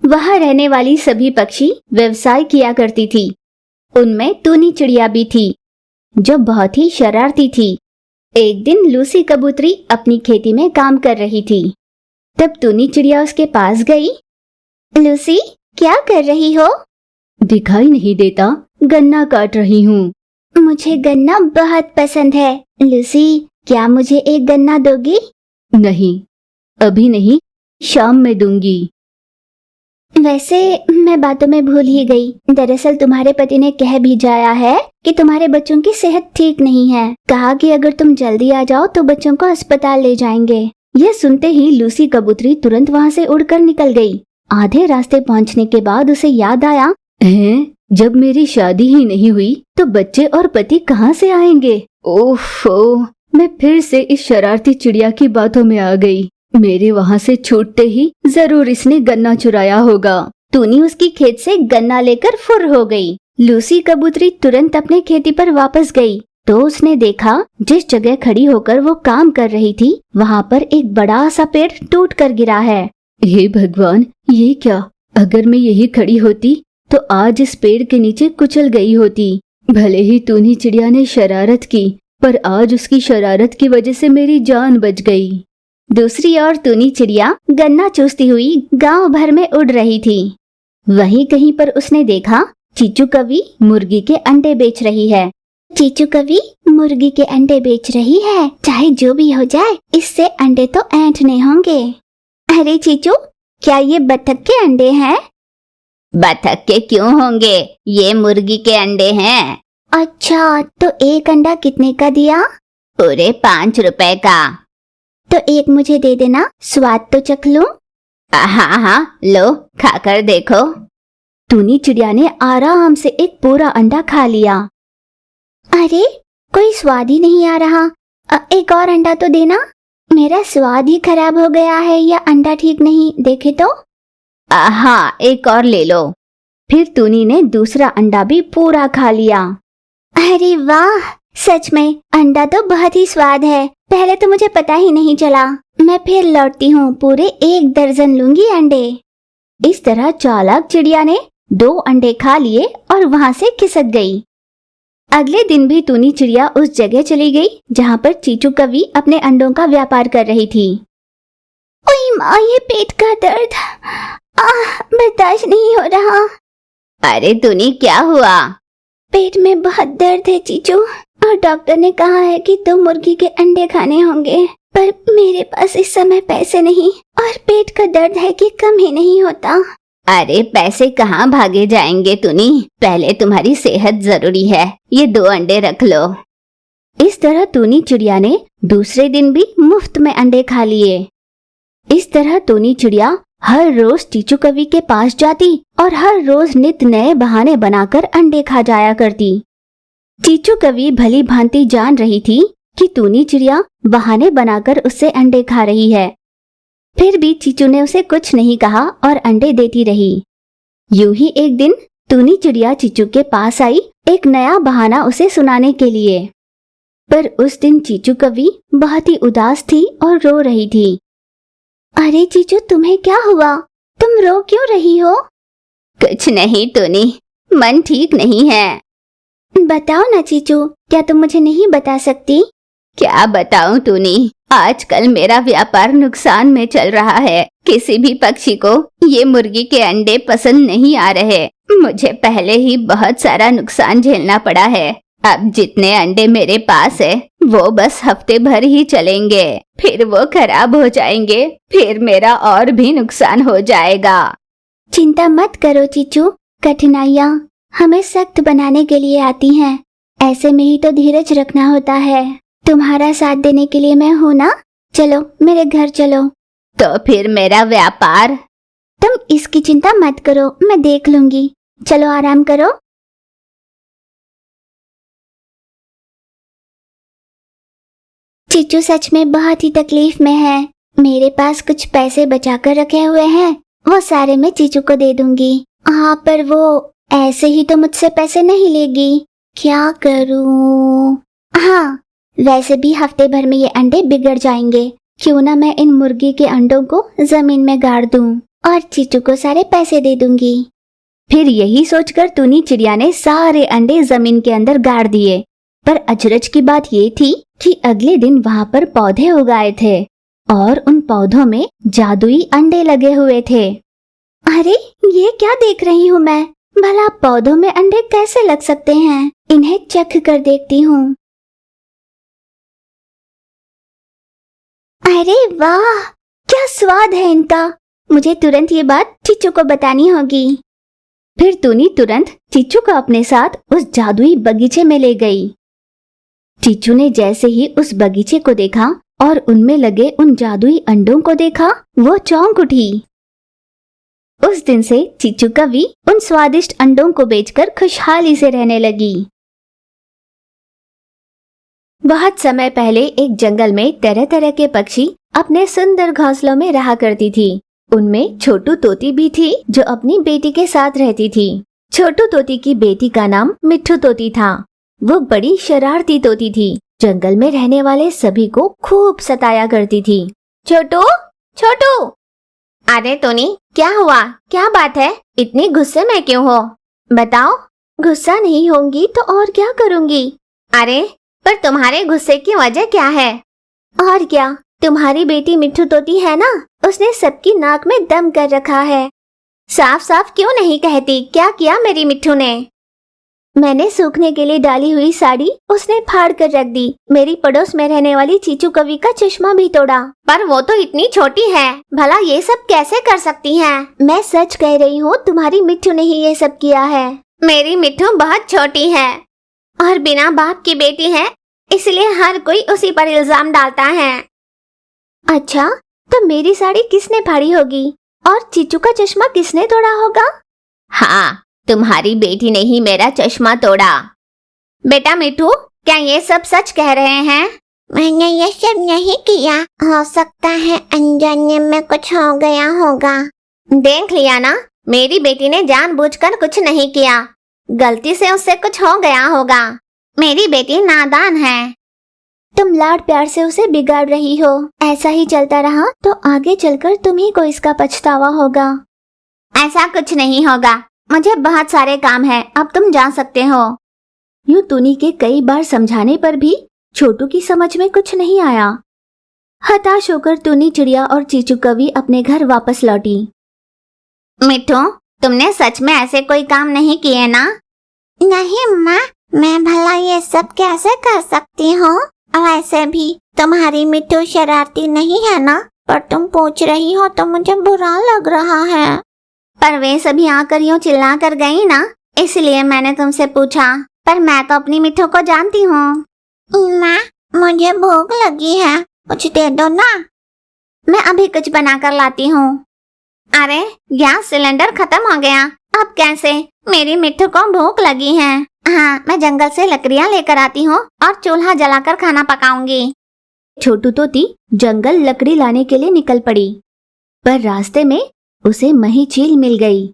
वहां रहने वाली सभी पक्षी व्यवसाय किया करती थी। उनमें टूनी चिड़िया भी थी, जो बहुत ही शरारती थी। एक दिन लूसी कबूतरी अपनी खेती में काम कर रही थी। तब टूनी चिड़िया उसके पास गई। लूसी, क्या कर रही हो? दिखाई नहीं देता, गन्ना काट रही हूँ। मुझे गन्ना बहुत पसंद है। लूसी, क्या मुझे एक गन्ना दोगी? नहीं, अभी नहीं, शाम में दूंगी। वैसे मैं बातों में भूल ही गई। दरअसल तुम्हारे पति ने कह भी जाया है कि तुम्हारे बच्चों की सेहत ठीक नहीं है। कहा कि अगर तुम जल्दी आ जाओ तो बच्चों को अस्पताल ले जाएंगे। यह सुनते ही लूसी कबूतरी तुरंत वहाँ से उड़कर निकल गई। आधे रास्ते पहुँचने के बाद उसे याद आया, जब मेरी शादी ही नहीं हुई तो बच्चे और पति कहाँ से आएंगे? ओफो, मैं फिर से इस शरारती चिड़िया की बातों में आ गई। मेरे वहाँ से छूटते ही जरूर इसने गन्ना चुराया होगा। टूनी उसकी खेत से गन्ना लेकर फुर हो गई। लूसी कबूतरी तुरंत अपने खेती पर वापस गई तो उसने देखा जिस जगह खड़ी होकर वो काम कर रही थी वहाँ पर एक बड़ा सा पेड़ टूट कर गिरा है। हे भगवान, ये क्या? अगर मैं यही खड़ी होती तो आज इस पेड़ के नीचे कुचल गई होती। भले ही टूनी चिड़िया ने शरारत की, पर आज उसकी शरारत की वजह से मेरी जान बच गई। दूसरी ओर टूनी चिड़िया गन्ना चूसती हुई गांव भर में उड़ रही थी। वहीं कहीं पर उसने देखा चीचू कवि मुर्गी के अंडे बेच रही है। चीचू कवि मुर्गी के अंडे बेच रही है, चाहे जो भी हो जाए इससे अंडे तो ऐंठने होंगे। अरे चीचू, क्या ये बतख के अंडे हैं? बतख के क्यों होंगे, ये मुर्गी के अंडे हैं। अच्छा, तो एक अंडा कितने का दिया? पूरे 5 रुपए का। तो एक मुझे दे देना, स्वाद तो चख लूं। हाँ हाँ, लो खाकर देखो। टूनी चिड़िया ने आराम से एक पूरा अंडा खा लिया। अरे, कोई स्वाद ही नहीं आ रहा। एक और अंडा तो देना। मेरा स्वाद ही खराब हो गया है या अंडा ठीक नहीं, देखे तो। हाँ, एक और ले लो। फिर टूनी ने दूसरा अंडा भी पूरा खा लिया। अरे वाह, सच में अंडा तो बहुत ही स्वाद है। पहले तो मुझे पता ही नहीं चला। मैं फिर लौटती हूँ, पूरे 1 दर्जन लूंगी अंडे। इस तरह चालाक चिड़िया ने 2 अंडे खा लिए और वहाँ से खिसक गई। अगले दिन भी टूनी चिड़िया उस जगह चली गई जहाँ पर चीचू कवि अपने अंडों का व्यापार कर रही थी। ओए माँ, ये पेट का दर्द बर्दाश्त नहीं हो रहा। अरे टूनी, क्या हुआ? पेट में बहुत दर्द है चीचू, और डॉक्टर ने कहा है कि 2 मुर्गी के अंडे खाने होंगे, पर मेरे पास इस समय पैसे नहीं और पेट का दर्द है कि कम ही नहीं होता। अरे पैसे कहाँ भागे जाएंगे टूनी, पहले तुम्हारी सेहत जरूरी है। ये 2 अंडे रख लो। इस तरह टूनी चिड़िया ने दूसरे दिन भी मुफ्त में अंडे खा लिए। इस तरह टूनी चिड़िया हर रोज चीचू कवि के पास जाती और हर रोज नित नए बहाने बनाकर अंडे खा जाया करती। चीचू कवि भली भांति जान रही थी कि टूनी चिड़िया बहाने बनाकर उससे अंडे खा रही है। फिर भी चीचू ने उसे कुछ नहीं कहा और अंडे देती रही। यूं ही एक दिन टूनी चिड़िया चीचू के पास आई एक नया बहाना उसे सुनाने के लिए। पर उस दिन चीचू कवि बहुत ही उदास थी और रो रही थी। अरे चीचू, तुम्हें क्या हुआ? तुम रो क्यों रही हो? कुछ नहीं टूनी, मन ठीक नहीं है। बताओ ना चीचू, क्या तुम मुझे नहीं बता सकती? क्या बताऊं टूनी, आजकल मेरा व्यापार नुकसान में चल रहा है। किसी भी पक्षी को ये मुर्गी के अंडे पसंद नहीं आ रहे। मुझे पहले ही बहुत सारा नुकसान झेलना पड़ा है। अब जितने अंडे मेरे पास है वो बस हफ्ते भर ही चलेंगे, फिर वो खराब हो जाएंगे, फिर मेरा और भी नुकसान हो जाएगा। चिंता मत करो चीचू, कठिनाइयाँ हमें सख्त बनाने के लिए आती हैं। ऐसे में ही तो धीरज रखना होता है। तुम्हारा साथ देने के लिए मैं हूँ ना। चलो मेरे घर चलो। तो फिर मेरा व्यापार? तुम इसकी चिंता मत करो, मैं देख लूंगी। चलो आराम करो। चीचू सच में बहुत ही तकलीफ में है। मेरे पास कुछ पैसे बचा कर रखे हुए हैं, वो सारे मैं चीचू को दे दूंगी। हाँ, पर वो ऐसे ही तो मुझसे पैसे नहीं लेगी। क्या करूँ? हाँ, वैसे भी हफ्ते भर में ये अंडे बिगड़ जाएंगे। क्यों ना मैं इन मुर्गी के अंडों को जमीन में गाड़ दूं। और चीचू को सारे पैसे दे दूंगी। फिर यही सोचकर टूनी चिड़िया ने सारे अंडे जमीन के अंदर गाड़ दिए। पर अचरज की बात ये थी कि अगले दिन वहाँ पर पौधे उगाए थे और उन पौधों में जादुई अंडे लगे हुए थे। अरे ये क्या देख रही हूँ मैं? भला पौधों में अंडे कैसे लग सकते हैं? इन्हें चख कर देखती हूँ। अरे वाह, क्या स्वाद है इनका। मुझे तुरंत ये बात चीचू को बतानी होगी। फिर टूनी तुरंत चीचू को अपने साथ उस जादुई बगीचे में ले गई। चीचू ने जैसे ही उस बगीचे को देखा और उनमें लगे उन जादुई अंडों को देखा, वो चौंक उठी। उस दिन से चीचू कवि उन स्वादिष्ट अंडों को बेचकर खुशहाली से रहने लगी। बहुत समय पहले एक जंगल में तरह तरह के पक्षी अपने सुंदर घोंसलों में रहा करती थी। उनमें छोटू तोती भी थी जो अपनी बेटी के साथ रहती थी। छोटू तोती की बेटी का नाम मिट्ठू तोती था। वो बड़ी शरारती तोती थी। जंगल में रहने वाले सभी को खूब सताया करती थी। छोटू, छोटू। अरे टोनी, क्या हुआ? क्या बात है? इतनी गुस्से में क्यों हो? बताओ। गुस्सा नहीं होंगी तो और क्या करूंगी? अरे पर तुम्हारे गुस्से की वजह क्या है? और क्या, तुम्हारी बेटी मिट्ठू तोती है ना, उसने सबकी नाक में दम कर रखा है। साफ साफ क्यों नहीं कहती? क्या किया मेरी मिट्ठू ने? मैंने सूखने के लिए डाली हुई साड़ी उसने फाड़ कर रख दी। मेरी पड़ोस में रहने वाली चीचू कवि का चश्मा भी तोड़ा। पर वो तो इतनी छोटी है, भला ये सब कैसे कर सकती है? मैं सच कह रही हूँ, तुम्हारी मिट्ठू ने ही ये सब किया है। मेरी मिट्ठू बहुत छोटी है और बिना बाप की बेटी है, इसलिए हर कोई उसी पर इल्जाम डालता है। अच्छा, तो मेरी साड़ी किसने फाड़ी होगी और चीचू का चश्मा किसने तोड़ा होगा? हाँ, तुम्हारी बेटी ने ही मेरा चश्मा तोड़ा। बेटा मिट्ठू, क्या ये सब सच कह रहे हैं? मैंने ये सब नहीं किया। हो सकता है अनजाने में कुछ हो गया होगा। देख लिया ना, मेरी बेटी ने जानबूझकर कुछ नहीं किया। गलती से उससे कुछ हो गया होगा। मेरी बेटी नादान है। तुम लाड प्यार से उसे बिगाड़ रही हो। ऐसा ही चलता रहा तो आगे चलकर तुम्ही को इसका पछतावा होगा। ऐसा कुछ नहीं होगा, मुझे बहुत सारे काम हैं, अब तुम जा सकते हो। यूं टूनी के कई बार समझाने पर भी छोटू की समझ में कुछ नहीं आया। हताश होकर टूनी चिड़िया और चीचू कवि अपने घर वापस लौटी। मिट्ठू, तुमने सच में ऐसे कोई काम नहीं किए ना? नहीं माँ, मैं भला ये सब कैसे कर सकती हूँ? वैसे भी तुम्हारी मिट्ठू शरारती नहीं है ना, पर तुम पूछ रही हो तो मुझे बुरा लग रहा है। पर वे सभी आकर यूं चिल्ला कर गई ना, इसलिए मैंने तुमसे पूछा। पर मैं तो अपनी मिट्ठू को जानती हूँ। माँ, मुझे भूख लगी है, कुछ दे दो ना। मैं अभी कुछ बना कर लाती हूँ। अरे गैस सिलेंडर खत्म हो गया, अब कैसे? मेरी मिट्ठू को भूख लगी है। हाँ, मैं जंगल से लकड़ियाँ लेकर आती हूँ और चूल्हा जलाकर खाना पकाऊंगी। छोटू तोती जंगल लकड़ी लाने के लिए निकल पड़ी, पर रास्ते में उसे मही चील मिल गई।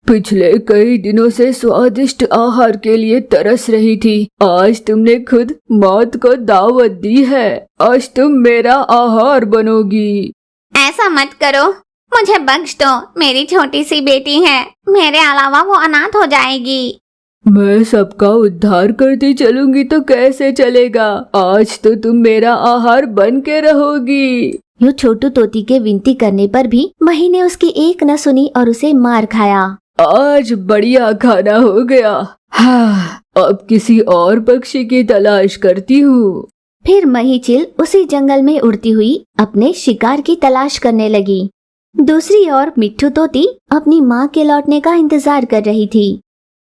पिछले कई दिनों से स्वादिष्ट आहार के लिए तरस रही थी। आज तुमने खुद मौत को दावत दी है। आज तुम मेरा आहार बनोगी। ऐसा मत करो, मुझे बख्श दो। मेरी छोटी सी बेटी है, मेरे अलावा वो अनाथ हो जाएगी। मैं सबका उद्धार करती चलूंगी तो कैसे चलेगा? आज तो तुम मेरा आहार बन के रहोगी। यूं छोटू तोती के विनती करने पर भी मही ने उसकी एक न सुनी और उसे मार खाया। आज बढ़िया खाना हो गया। हाँ, अब किसी और पक्षी की तलाश करती हूँ। फिर मही चील उसी जंगल में उड़ती हुई अपने शिकार की तलाश करने लगी। दूसरी ओर मिट्ठू तोती अपनी माँ के लौटने का इंतजार कर रही थी।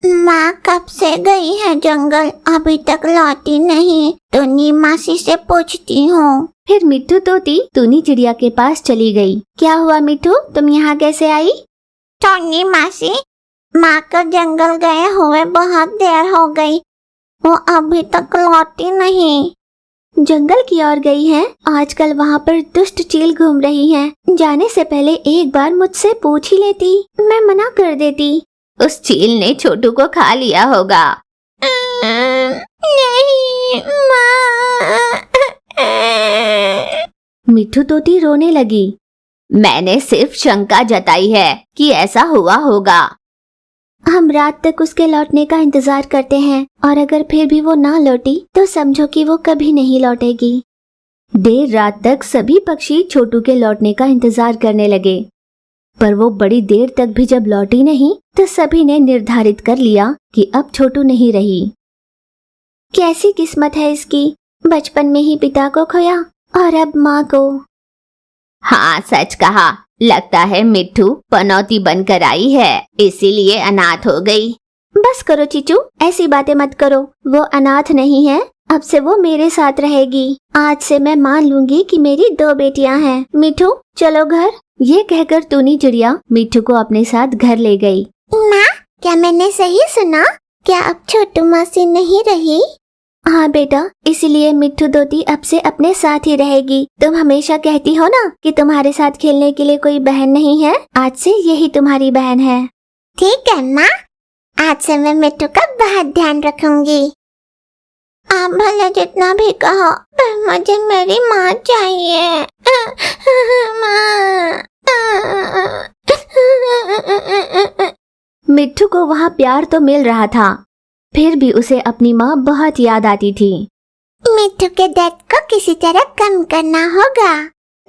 माँ कब से गई है जंगल, अभी तक लौटी नहीं। टूनी मासी से पूछती हूँ। फिर मिट्ठू तोती टूनी चिड़िया के पास चली गई। क्या हुआ मिट्ठू, तुम यहाँ कैसे आई? टूनी मासी, माँ को जंगल गए हुए बहुत देर हो गई, वो अभी तक लौटी नहीं। जंगल की ओर गई है। आजकल वहाँ पर दुष्ट चील घूम रही है। जाने से पहले एक बार मुझसे पूछ ही लेती, मैं मना कर देती। उस चील ने छोटू को खा लिया होगा। नहीं माँ। मिट्ठू तोती रोने लगी। मैंने सिर्फ शंका जताई है कि ऐसा हुआ होगा। हम रात तक उसके लौटने का इंतजार करते हैं और अगर फिर भी वो ना लौटी तो समझो कि वो कभी नहीं लौटेगी। देर रात तक सभी पक्षी छोटू के लौटने का इंतजार करने लगे, पर वो बड़ी देर तक भी जब लौटी नहीं तो सभी ने निर्धारित कर लिया कि अब छोटू नहीं रही। कैसी किस्मत है इसकी, बचपन में ही पिता को खोया और अब माँ को। हाँ, सच कहा। लगता है मिट्ठू पनौती बनकर आई है, इसीलिए अनाथ हो गई। बस करो चीचू, ऐसी बातें मत करो। वो अनाथ नहीं है, अब से वो मेरे साथ रहेगी। आज से मैं मान लूंगी कि मेरी 2 बेटियां हैं। मिठू चलो घर। ये कहकर टूनी चिड़िया मिठू को अपने साथ घर ले गई। माँ, क्या मैंने सही सुना? क्या अब छोटू मासी नहीं रही? हाँ बेटा, इसीलिए मिट्ठू तोती अब से अपने साथ ही रहेगी। तुम हमेशा कहती हो ना कि तुम्हारे साथ खेलने के लिए कोई बहन नहीं है, आज से यही तुम्हारी बहन है। ठीक है माँ, आज से मैं मिट्टू का बहुत ध्यान रखूंगी। आप भले जितना भी कहो, पर मुझे मेरी माँ चाहिए। माँ। मिट्ठू को वहाँ प्यार तो मिल रहा था, फिर भी उसे अपनी माँ बहुत याद आती थी। मिट्टू के दर्द को किसी तरह कम करना होगा।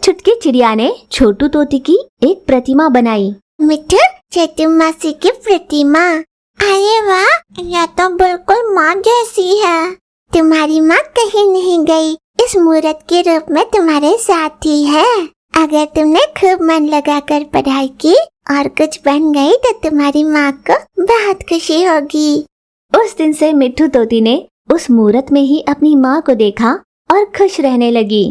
छुटकी चिड़िया ने छोटू तोती की एक प्रतिमा बनाई। मिट्टू, छोटू मासी की प्रतिमा। अरे वाह, यह तो बिल्कुल माँ जैसी है। तुम्हारी माँ कहीं नहीं गई, इस मूर्त के रूप में तुम्हारे साथ ही है। अगर तुमने खूब मन लगाकर पढ़ाई की और कुछ बन गई तो तुम्हारी माँ को बहुत खुशी होगी। उस दिन से मिट्ठू तोती ने उस मूर्त में ही अपनी माँ को देखा और खुश रहने लगी।